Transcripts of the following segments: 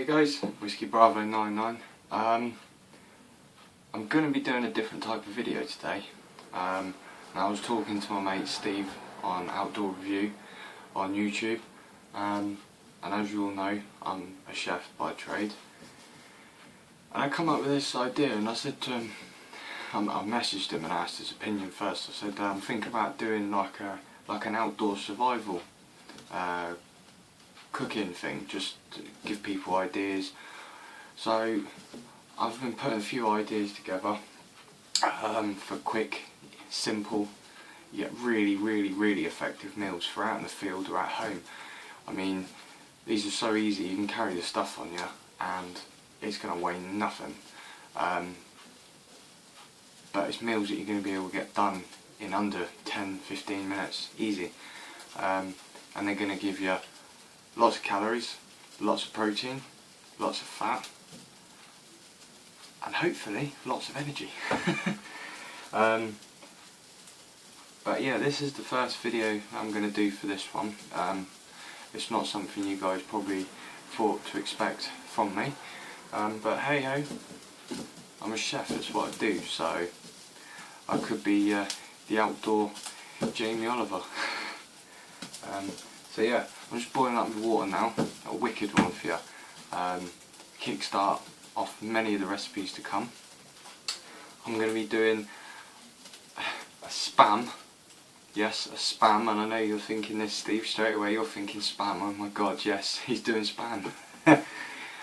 Hey guys, WB99. I'm going to be doing a different type of video today. And I was talking to my mate Steve on Outdoor Review on YouTube, and as you all know, I'm a chef by trade. And I come up with this idea, and I said to him, I messaged him and asked his opinion first. I said, I'm thinking about doing like an outdoor survival cooking thing, just to give people ideas. So I've been putting a few ideas together for quick, simple, yet really effective meals for out in the field or at home. I mean, these are so easy, you can carry the stuff on you and it's going to weigh nothing. But it's meals that you're going to be able to get done in under 10-15 minutes, easy. And they're going to give you lots of calories, lots of protein, lots of fat, and hopefully lots of energy. But yeah, this is the first video I'm going to do for this one. It's not something you guys probably thought to expect from me, but hey ho, I'm a chef, that's what I do, so I could be the outdoor Jamie Oliver. So yeah, I'm just boiling up the water now, a wicked one for you. Kickstart off many of the recipes to come. I'm going to be doing a spam. Yes, a spam, and I know you're thinking this, Steve, straight away you're thinking spam. Oh my god, yes, he's doing spam.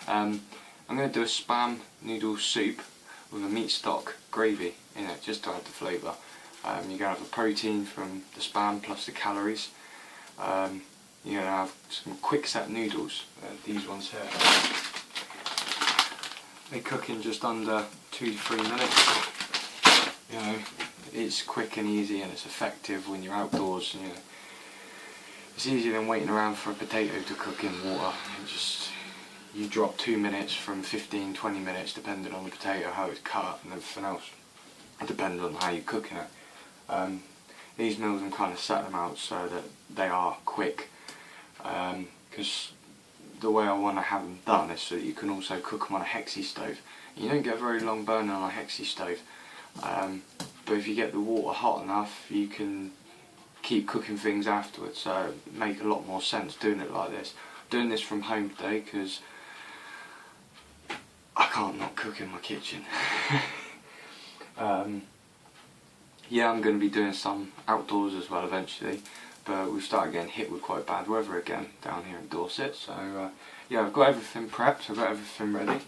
I'm going to do a spam noodle soup with a meat stock gravy in it, just to add the flavour. You're going to have the protein from the spam plus the calories. You're going to have some quick set noodles, these ones here. They cook in just under 2 to 3 minutes. You know, it's quick and easy and it's effective when you're outdoors. You know, it's easier than waiting around for a potato to cook in water. You drop 2 minutes from 15-20 minutes depending on the potato, how it's cut and everything else, depending on how you're cooking it. These meals I'm kind of setting them out so that they are quick, because the way I want to have them done is so that you can also cook them on a hexi stove. You don't get very long burning on a hexi stove, but if you get the water hot enough you can keep cooking things afterwards, so it makes a lot more sense doing it like this. I'm doing this from home today because I can't not cook in my kitchen. Yeah, I'm going to be doing some outdoors as well eventually, but we've started getting hit with quite bad weather again down here in Dorset, so yeah, I've got everything prepped, I've got everything ready,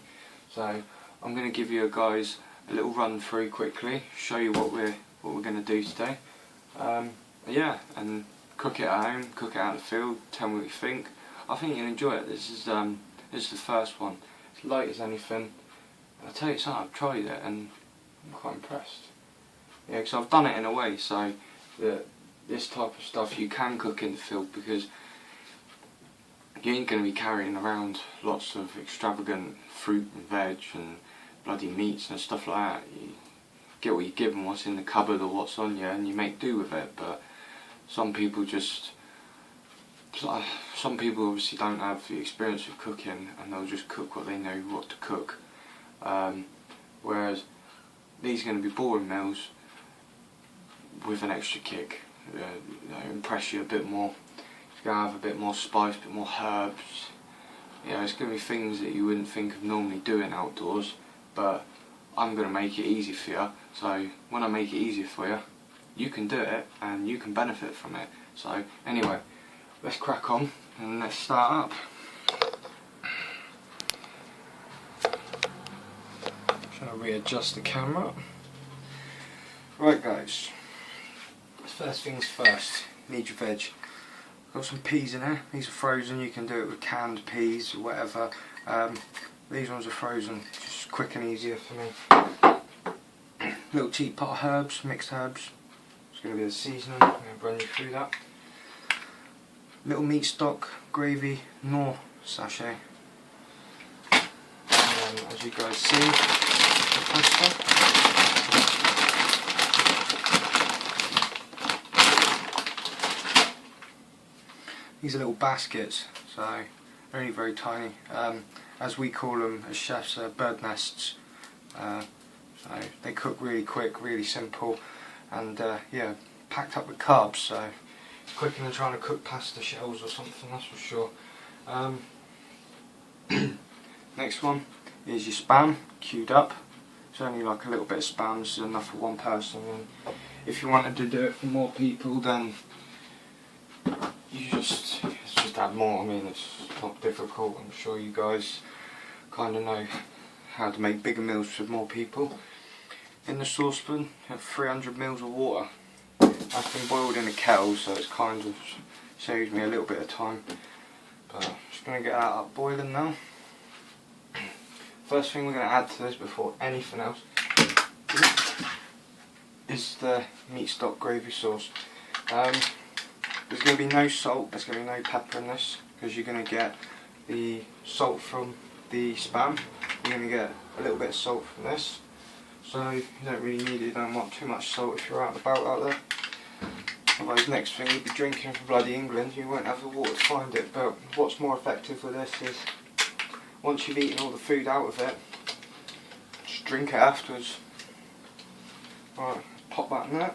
so I'm going to give you guys a little run through quickly, show you what we're going to do today. Yeah, and cook it at home, cook it out in the field, tell me what you think. I think you'll enjoy it. This is the first one. It's light as anything. I'll tell you something, I've tried it and I'm quite impressed. Yeah, because I've done it in a way so that this type of stuff you can cook in the field, because you ain't going to be carrying around lots of extravagant fruit and veg and bloody meats and stuff like that. You get what you're given, what's in the cupboard or what's on you, and you make do with it. But some people obviously don't have the experience of cooking and they'll just cook what they know what to cook. Whereas these are going to be boring meals with an extra kick, you know, impress you a bit more. It's going to have a bit more spice, a bit more herbs. You know, it's going to be things that you wouldn't think of normally doing outdoors, but I'm going to make it easy for you. So when I make it easier for you, you can do it and you can benefit from it. So anyway, let's crack on and let's start up. Trying to readjust the camera. Right guys, first things first, you need your veg. Got some peas in there, these are frozen, you can do it with canned peas or whatever. These ones are frozen, just quick and easier for me. Little teapot of herbs, mixed herbs. It's going to be the seasoning, I'm going to run you through that. Little meat stock, gravy, Knorr sachet. And then, as you guys see, the pasta. These are little baskets, so only very tiny. as we call them as chefs, bird nests. So they cook really quick, really simple, and yeah, packed up with carbs, so it's quicker than trying to cook pasta shells or something, that's for sure. Next one is your spam, queued up. It's only like a little bit of spam, this is enough for one person, and if you wanted to do it for more people, then you just add more. I mean, it's not difficult. I'm sure you guys kind of know how to make bigger meals for more people. In the saucepan, you have 300 ml of water. That's been boiled in a kettle, so it's kind of saves me a little bit of time. But I'm just going to get that up boiling now. First thing we're going to add to this before anything else is the meat stock gravy sauce. There's going to be no salt, there's going to be no pepper in this, because you're going to get the salt from the spam. You're going to get a little bit of salt from this, so you don't really need it. You don't want too much salt if you're out and about out there. Otherwise, next thing you'd be drinking for bloody England, you won't have the water to find it. But what's more effective with this is, once you've eaten all the food out of it, just drink it afterwards. Right, pop that in there.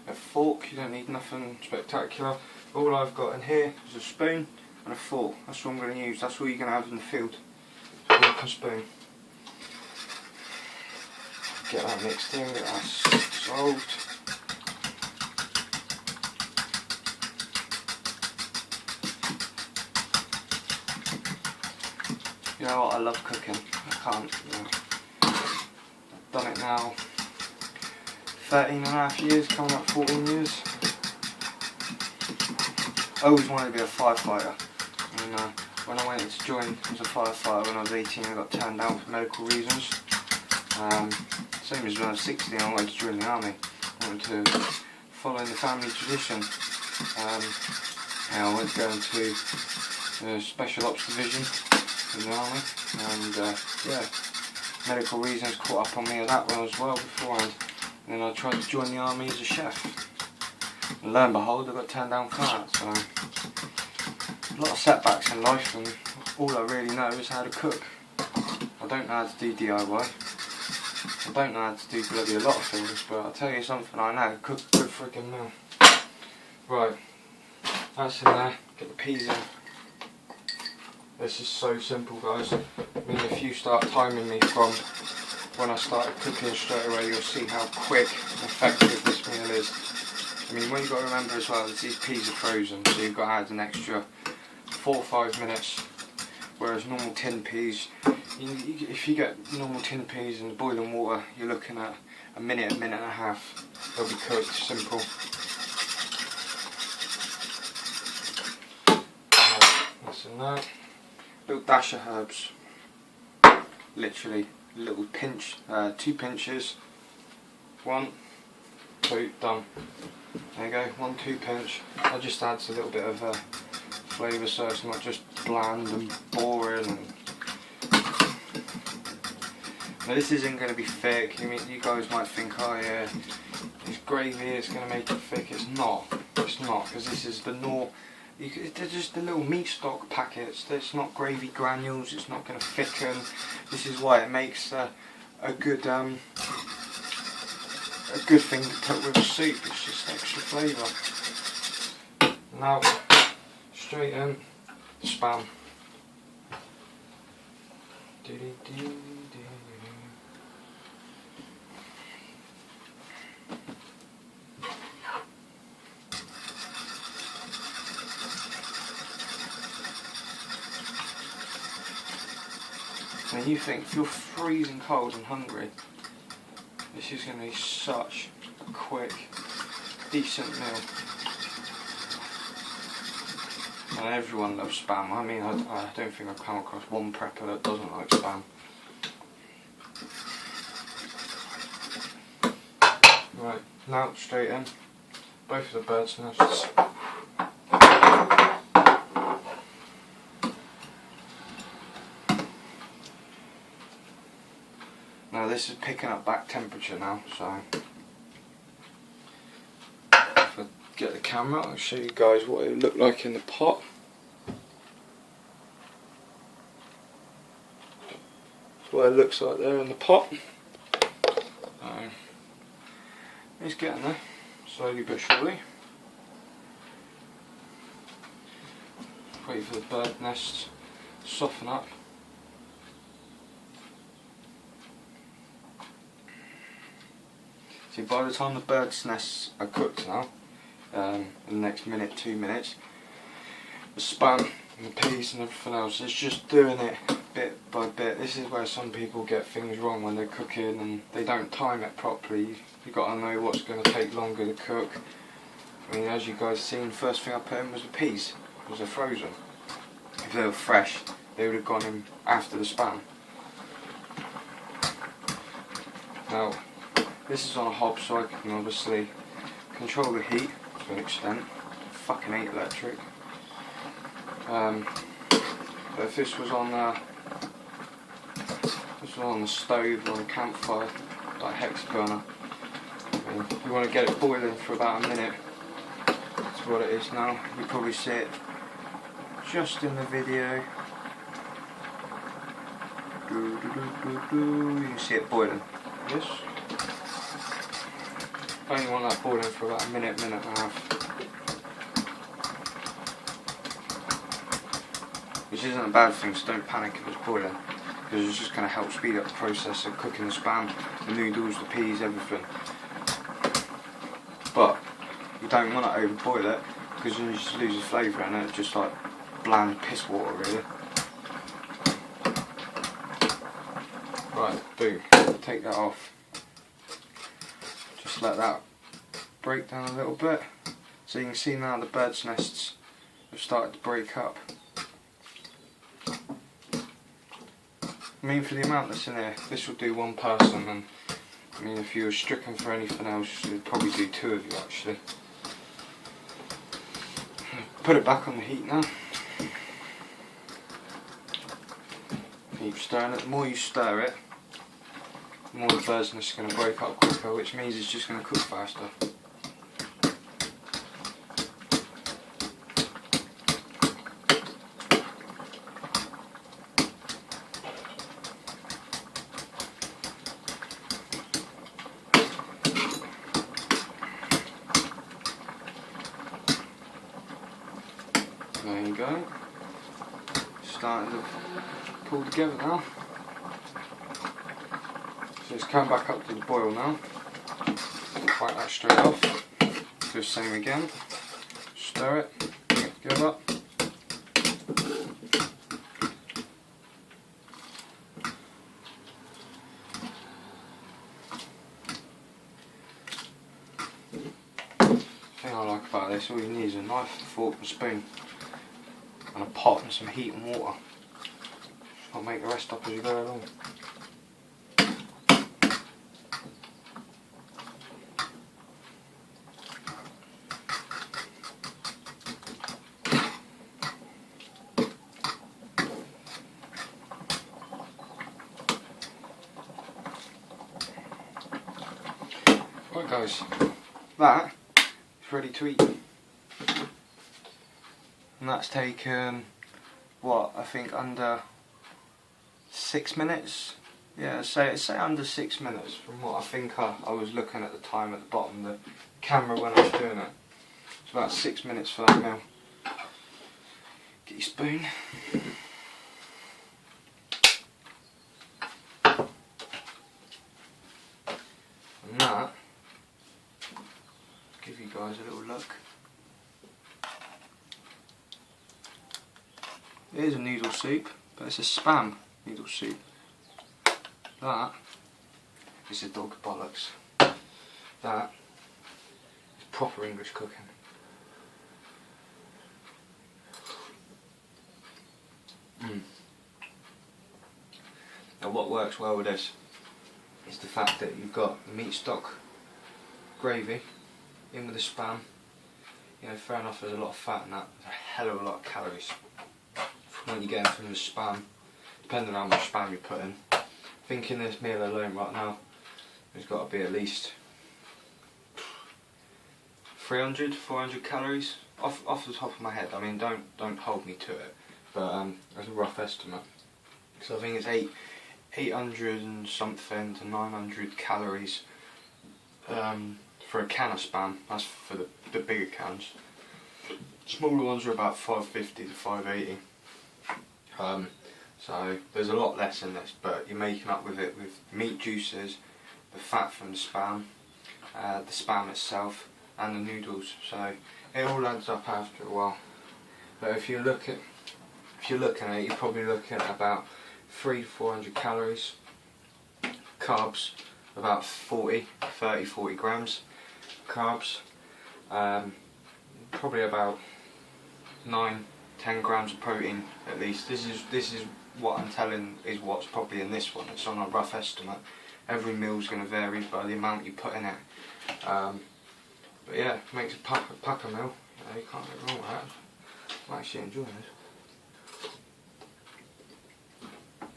A fork, you don't need nothing spectacular. All I've got in here is a spoon and a fork. That's what I'm going to use. That's all you're going to have in the field. Fork and spoon. Get that mixed in, get that dissolved. You know what, I love cooking. I can't, you know. I've done it now 13 and a half years, coming up 14 years. I always wanted to be a firefighter, and when I went to join as a firefighter when I was 18, I got turned down for medical reasons. Same as when I was 16, I wanted to join the army. I wanted to follow in the family tradition. I went to go into the Special Ops Division in the army, and yeah, medical reasons caught up on me with that one as well beforehand. And then I tried to join the army as a chef. And lo and behold, I got turned down for that. So a lot of setbacks in life, and all I really know is how to cook. I don't know how to do DIY. I don't know how to do bloody a lot of things, but I'll tell you something I know, cook a good freaking meal. Right, that's in there, get the peas in. This is so simple, guys. I mean, if you start timing me from when I started cooking straight away, you'll see how quick and effective this meal is. I mean, what you've got to remember as well is these peas are frozen, so you've got to add an extra 4 or 5 minutes, whereas normal tin peas, if you get normal tin peas in the boiling water, you're looking at a minute and a half. They'll be cooked, simple. That's in there. Little dash of herbs. Literally, a little pinch, 2 pinches. 1, 2, done. There you go, 1, 2 pinch. That just adds a little bit of flavour, so it's not just bland and boring. And now, this isn't going to be thick. You guys might think, oh yeah, it's gravy, it's going to make it thick. It's not. It's not, because this is the they're just the little meat stock packets. It's not gravy granules. It's not going to thicken. This is why it makes a good thing to put with a soup. It's just extra flavour. Now, straight in spam. Now you think, if you're freezing cold and hungry, this is going to be such a quick, decent meal. And everyone loves spam. I mean, I don't think I've come across one prepper that doesn't like spam. Right, now straight in. Both of the bird's nests. Now this is picking up back temperature now, so if I get the camera, I'll show you guys what it would look like in the pot. That's what it looks like there in the pot. It's getting there, slowly but surely. Wait for the bird nests to soften up. See, by the time the bird's nests are cooked now, in the next minute, 2 minutes, the spam and the peas and everything else is just doing it bit by bit. This is where some people get things wrong when they're cooking and they don't time it properly. You've got to know what's going to take longer to cook. I mean, as you guys seen, first thing I put in was the peas, because they're frozen. If they were fresh, they would have gone in after the spam. Now, this is on a hob, so I can obviously control the heat to an extent. I fucking hate electric. But if this was on the stove or a campfire, like hex burner, you want to get it boiling for about a minute. That's what it is now. You probably see it just in the video. You can see it boiling. Yes. I only want that boiling for about a minute, minute and a half. Which isn't a bad thing, so don't panic if it's boiling, because it's just going to help speed up the process of cooking the spam, the noodles, the peas, everything. But you don't want to overboil it, because then you just lose the flavour in it. It's just like bland piss water, really. Right, boom, take that off. Just let that break down a little bit. So you can see now the bird's nests have started to break up. I mean, for the amount that's in here, this will do one person, and I mean, if you were stricken for anything else, it would probably do 2 of you actually. Put it back on the heat now. Keep stirring it. The more you stir it, the more the bird's nest is going to break up quicker, which means it's just going to cook faster. There you go. Starting to pull together now. So it's come back up to the boil now. Wipe that straight off. Do the same again. Stir it. Get it together. The thing I like about this, all you need is a knife, a fork and a spoon. And a pot and some heat and water. I'll make the rest up as you go along. Right guys, that is ready to eat. And that's taken, what, I think under 6 minutes? Yeah, say under 6 minutes from what I think I was looking at the time at the bottom of the camera when I was doing it. It's about 6 minutes for that meal. Get your spoon. And that, give you guys a little look. It is a noodle soup, but it's a spam noodle soup. That is a dog bollocks. That is proper English cooking. Now what works well with this is the fact that you've got the meat stock gravy in with the spam. You know, fair enough, there's a lot of fat in that, there's a hell of a lot of calories when you get into the spam, depending on how much spam you put in. I think in this meal alone right now, there's got to be at least 300, 400 calories off the top of my head. I mean, don't hold me to it, but as a rough estimate. So I think it's 800 and something to 900 calories for a can of Spam. That's for the bigger cans. Smaller ones are about 550 to 580. So there's a lot less in this, but you're making up with it with meat juices, the fat from the Spam, the Spam itself, and the noodles. So it all adds up after a while. But if you're looking at it, you're probably looking at about 300 to 400 calories. Carbs, about 30 to 40 grams. Carbs, probably about 9 to 10 grams of protein at least. This is what I'm telling is what's probably in this one. It's on a rough estimate. Every meal's going to vary by the amount you put in it. But yeah, it makes a pack meal. You can't go wrong with that. I'm actually enjoying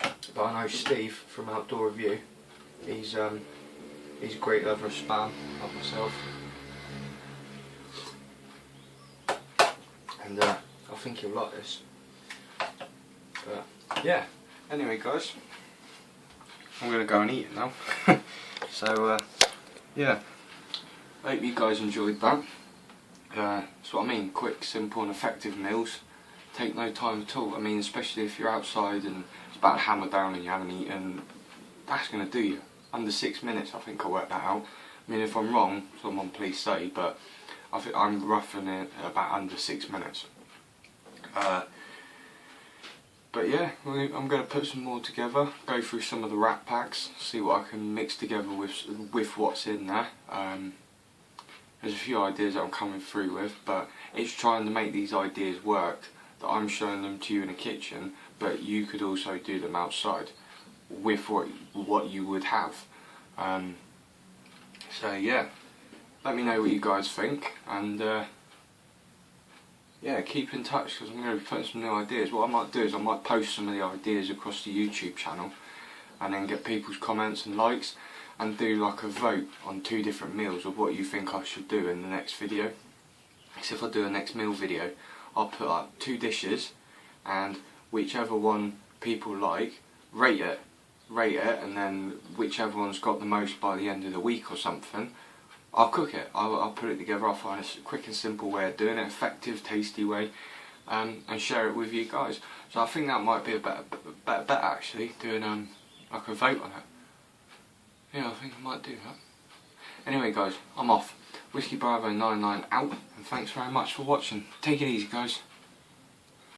it. But I know Steve from Outdoor Review. He's a great lover of Spam, like myself. And I think he'll like this. But yeah, anyway guys, I'm going to go and eat it now. So yeah, I hope you guys enjoyed that. That's what I mean, quick, simple and effective meals. Take no time at all. I mean, especially if you're outside and it's about to hammer down and you haven't eaten, that's going to do you. Under 6 minutes, I think I worked that out. I mean, if I'm wrong, someone please say, but I think I'm roughing it at about under 6 minutes. But yeah, I'm going to put some more together, go through some of the wrap packs, see what I can mix together with what's in there. There's a few ideas that I'm coming through with, but it's trying to make these ideas work, that I'm showing them to you in the kitchen, but you could also do them outside with what you would have. So yeah, let me know what you guys think, and yeah, keep in touch, because I'm going to be putting some new ideas. What I might do is I might post some of the ideas across the YouTube channel and then get people's comments and likes and do like a vote on 2 different meals of what you think I should do in the next video. So if I do a next meal video, I'll put up 2 dishes, and whichever one people like, rate it, and then whichever one's got the most by the end of the week or something, I'll cook it, I'll put it together, I'll find a quick and simple way of doing it, effective, tasty way, and share it with you guys. So I think that might be a better actually, doing like a vote on it. Yeah, I think I might do that. Anyway guys, I'm off. WB99 out, and thanks very much for watching. Take it easy guys.